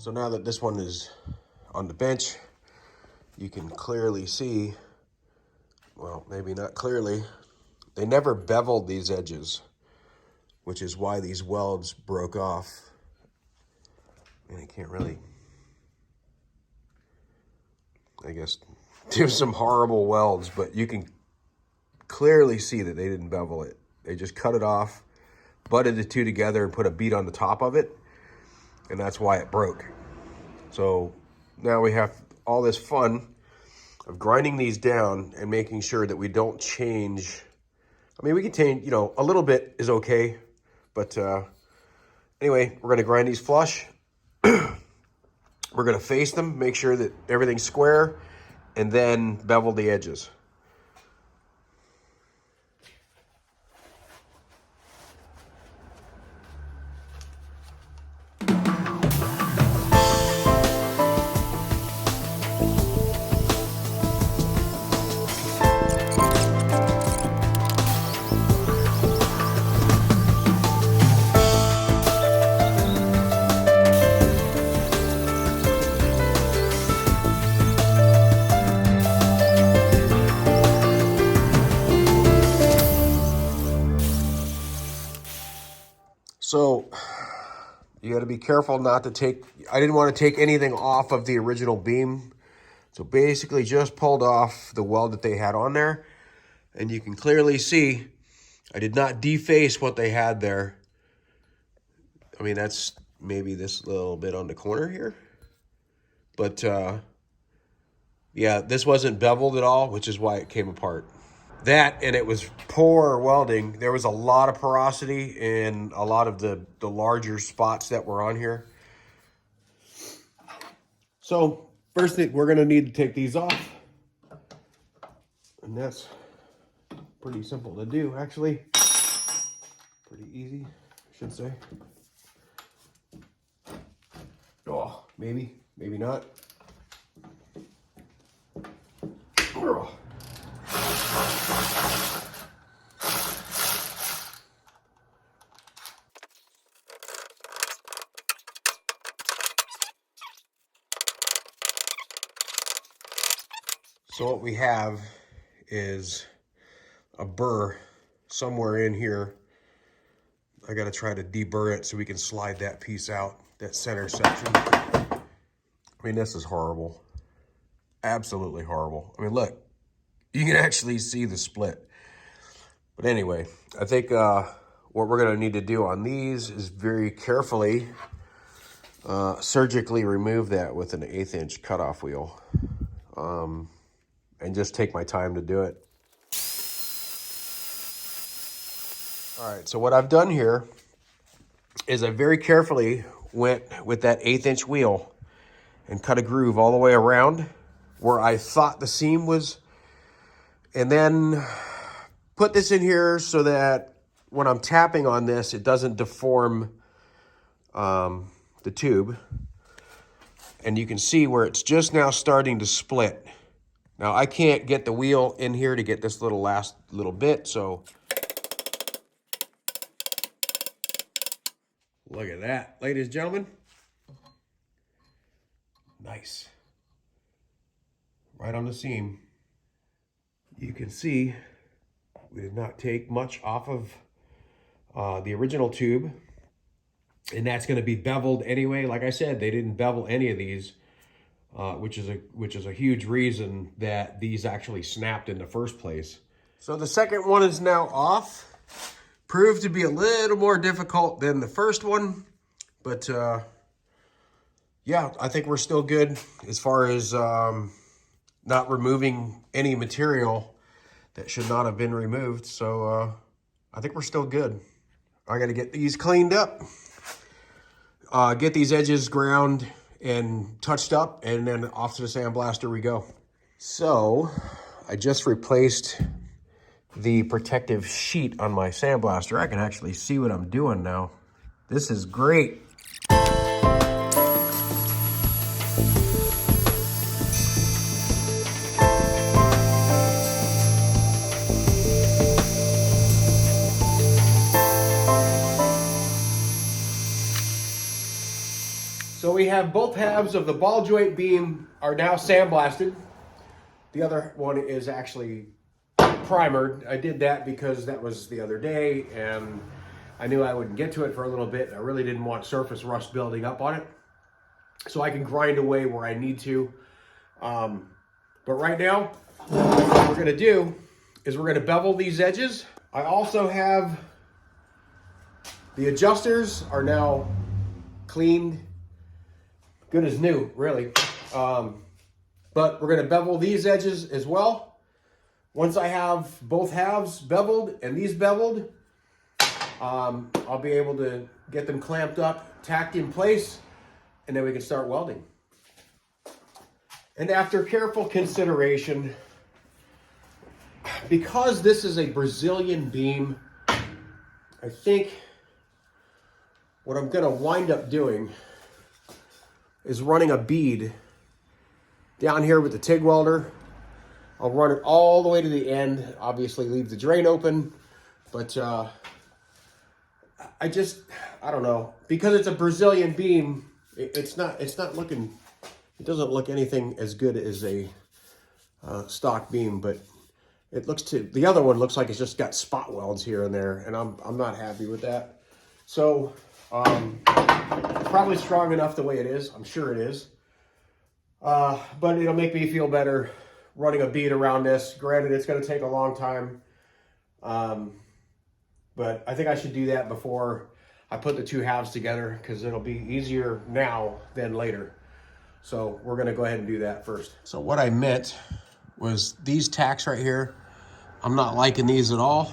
So now that this one is on the bench, you can clearly see, well, maybe not clearly, they never beveled these edges, which is why these welds broke off. And I can't really, I guess, do some horrible welds, but you can clearly see that they didn't bevel it. They just cut it off, butted the two together and put a bead on the top of it, and that's why it broke. So now we have all this fun of grinding these down and making sure that we don't change. I mean, we can change, you know, a little bit is okay, but anyway, we're gonna grind these flush. We're gonna face them, make sure that everything's square, and then bevel the edges. So you got to be careful not to take, I didn't want to take anything off of the original beam. So basically just pulled off the weld that they had on there. And you can clearly see I did not deface what they had there. I mean, that's maybe this little bit on the corner here. But yeah, this wasn't beveled at all, which is why it came apart. That, and it was poor welding. There was a lot of porosity in a lot of the larger spots that were on here. So first thing, we're gonna need to take these off. And that's pretty simple to do, actually. Pretty easy, I should say. Oh, maybe not. Oh. So what we have is a burr somewhere in here. I gotta try to deburr it so we can slide that piece out, that center section. I mean, this is horrible. Absolutely horrible. I mean, look, you can actually see the split. But anyway, I think what we're gonna need to do on these is very carefully surgically remove that with an 1/8 inch cutoff wheel. And just take my time to do it. All right, so what I've done here is I very carefully went with that 1/8 inch wheel and cut a groove all the way around where I thought the seam was, and then put this in here so that when I'm tapping on this, it doesn't deform the tube. And you can see where it's just now starting to split. Now, I can't get the wheel in here to get this last little bit, so look at that, ladies and gentlemen. Nice. Right on the seam. You can see we did not take much off of the original tube, and that's going to be beveled anyway. Like I said, they didn't bevel any of these. Which is a huge reason that these actually snapped in the first place. So the second one is now off. Proved to be a little more difficult than the first one, but yeah, I think we're still good as far as not removing any material that should not have been removed. So I think we're still good. I got to get these cleaned up, get these edges ground and touched up, and then off to the sandblaster we go. So I just replaced the protective sheet on my sandblaster. I can actually see what I'm doing now. This is great. So we have both halves of the ball joint beam are now sandblasted. The other one is actually primered. I did that because that was the other day and I knew I wouldn't get to it for a little bit. I really didn't want surface rust building up on it. So I can grind away where I need to. But right now, what we're gonna do is we're gonna bevel these edges. I also have the adjusters are now cleaned, good as new, really. But we're gonna bevel these edges as well. Once I have both halves beveled and these beveled, I'll be able to get them clamped up, tacked in place, and then we can start welding. And after careful consideration, because this is a Brazilian beam, I think what I'm gonna wind up doing is running a bead down here with the TIG welder. I'll run it all the way to the end, obviously leave the drain open, but I don't know, because it's a Brazilian beam, it's not looking, it doesn't look anything as good as a stock beam, but it looks the other one looks like it's just got spot welds here and there, and I'm not happy with that. So probably strong enough the way it is, I'm sure it is, but it'll make me feel better running a bead around this. Granted, it's going to take a long time, but I think I should do that before I put the two halves together because it'll be easier now than later. So we're going to go ahead and do that first. So what I meant was these tacks right here, I'm not liking these at all.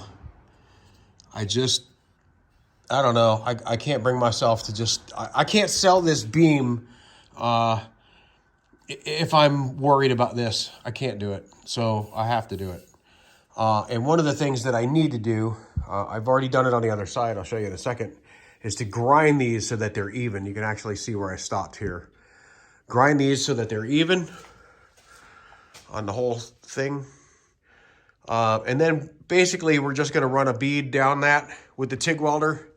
I don't know. I can't bring myself to just, I can't sell this beam if I'm worried about this. I can't do it. So I have to do it. And one of the things that I need to do, I've already done it on the other side, I'll show you in a second, is to grind these so that they're even. You can actually see where I stopped here. Grind these so that they're even on the whole thing. And then basically we're just gonna run a bead down that with the TIG welder.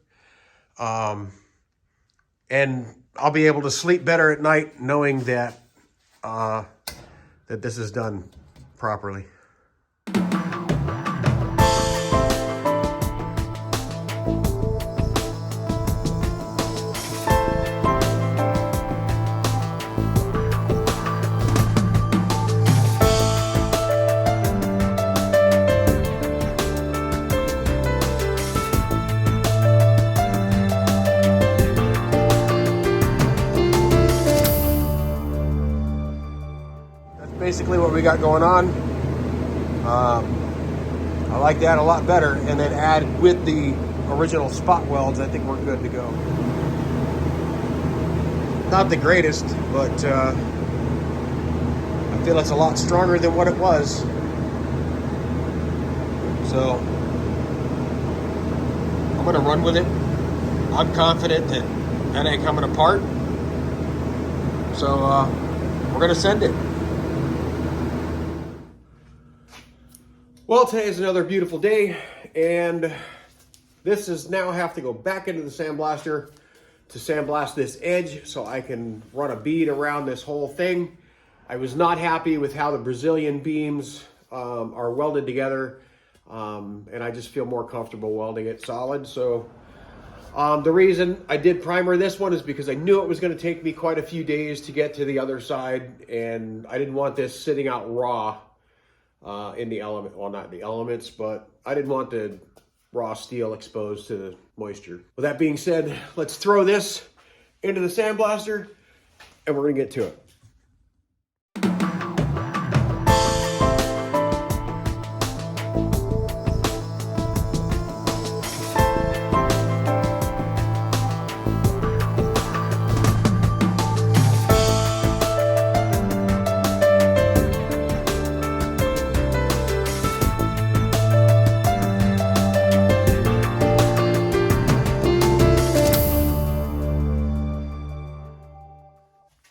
And I'll be able to sleep better at night knowing that that this is done properly. Basically what we got going on. I like that a lot better, and then add with the original spot welds, I think we're good to go. Not the greatest, but I feel it's a lot stronger than what it was. So I'm gonna run with it. I'm confident that that ain't coming apart. So we're gonna send it. Well, today is another beautiful day, and this is now have to go back into the sandblaster to sandblast this edge so I can run a bead around this whole thing. I was not happy with how the Brazilian beams are welded together, and I just feel more comfortable welding it solid. So the reason I did primer this one is because I knew it was going to take me quite a few days to get to the other side, and I didn't want this sitting out raw in the element, well, not the elements, but I didn't want the raw steel exposed to the moisture. With that being said, let's throw this into the sandblaster and we're gonna get to it.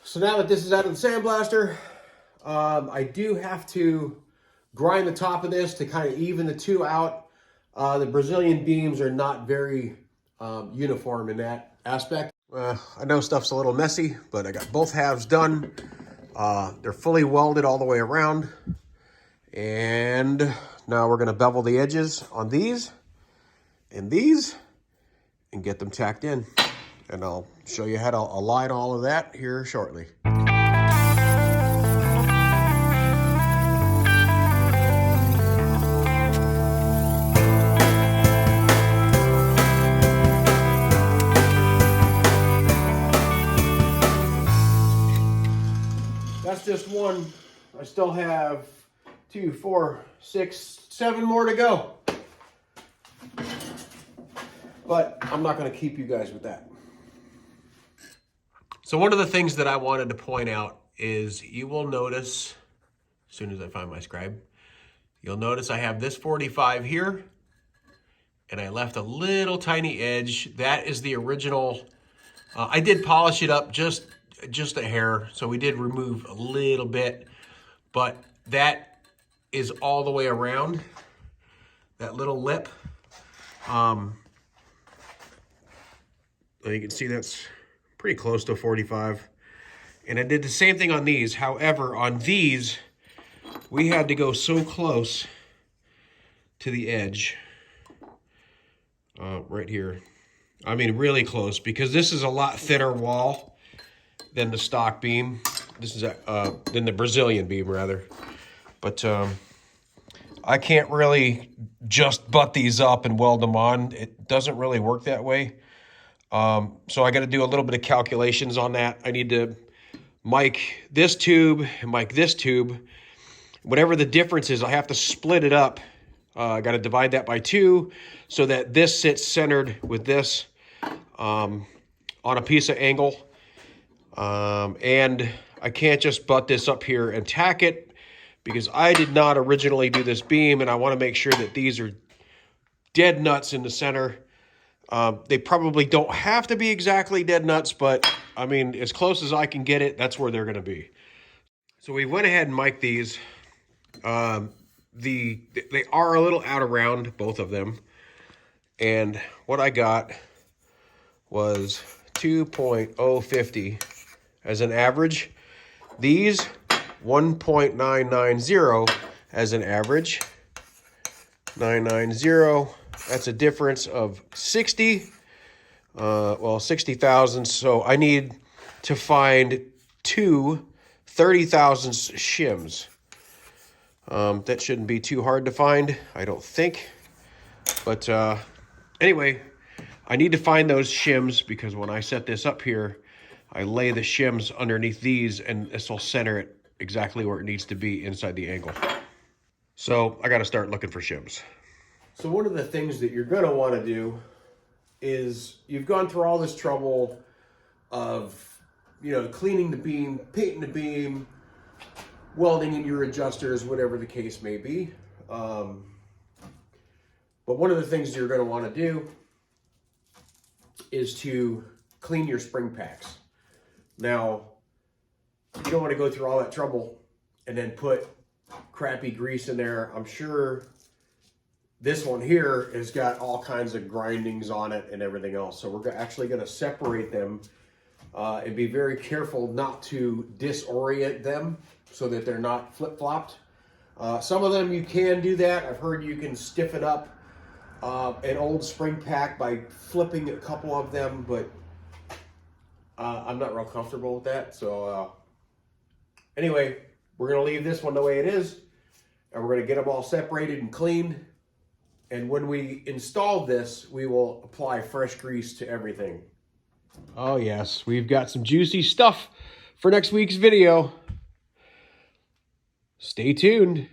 So now that this is out of the sandblaster, I do have to grind the top of this to kind of even the two out. The Brazilian beams are not very uniform in that aspect. I know stuff's a little messy, but I got both halves done. They're fully welded all the way around. And now we're going to bevel the edges on these and these and get them tacked in. And I'll show you how to align all of that here shortly. That's just one. I still have 2, 4, 6, 7 more to go. But I'm not going to keep you guys with that. So one of the things that I wanted to point out is you will notice, as soon as I find my scribe, you'll notice I have this 45 here, and I left a little tiny edge. That is the original. I did polish it up just a hair, so we did remove a little bit, but that is all the way around, that little lip. You can see that's pretty close to 45. And I did the same thing on these. However, on these, we had to go so close to the edge, right here. I mean, really close, because this is a lot thinner wall than the stock beam. This is than the Brazilian beam, rather. But I can't really just butt these up and weld them on. It doesn't really work that way. So I got to do a little bit of calculations on that. I need to mic this tube and mic this tube. Whatever the difference is, I have to split it up. I got to divide that by 2 so that this sits centered with this on a piece of angle. And I can't just butt this up here and tack it, because I did not originally do this beam, and I want to make sure that these are dead nuts in the center. They probably don't have to be exactly dead nuts, but I mean, as close as I can get it, that's where they're going to be. So we went ahead and mic'd these. They are a little out of round, both of them. And what I got was 2.050 as an average. These 1.990 as an average. 990. That's a difference of 60. Well, 60 thousandths. So I need to find 2 30 thousandths shims. That shouldn't be too hard to find, I don't think. But anyway, I need to find those shims, because when I set this up here, I lay the shims underneath these, and this will center it exactly where it needs to be inside the angle. So I got to start looking for shims. So one of the things that you're going to want to do is, you've gone through all this trouble of, cleaning the beam, painting the beam, welding in your adjusters, whatever the case may be. But one of the things you're going to want to do is to clean your spring packs. Now, you don't want to go through all that trouble and then put crappy grease in there. I'm sure this one here has got all kinds of grindings on it and everything else. So we're actually going to separate them and be very careful not to disorient them so that they're not flip-flopped. Some of them you can do that. I've heard you can stiffen up an old spring pack by flipping a couple of them, but I'm not real comfortable with that. So anyway, we're going to leave this one the way it is, and we're going to get them all separated and cleaned. And when we install this, we will apply fresh grease to everything. Oh yes, we've got some juicy stuff for next week's video. Stay tuned.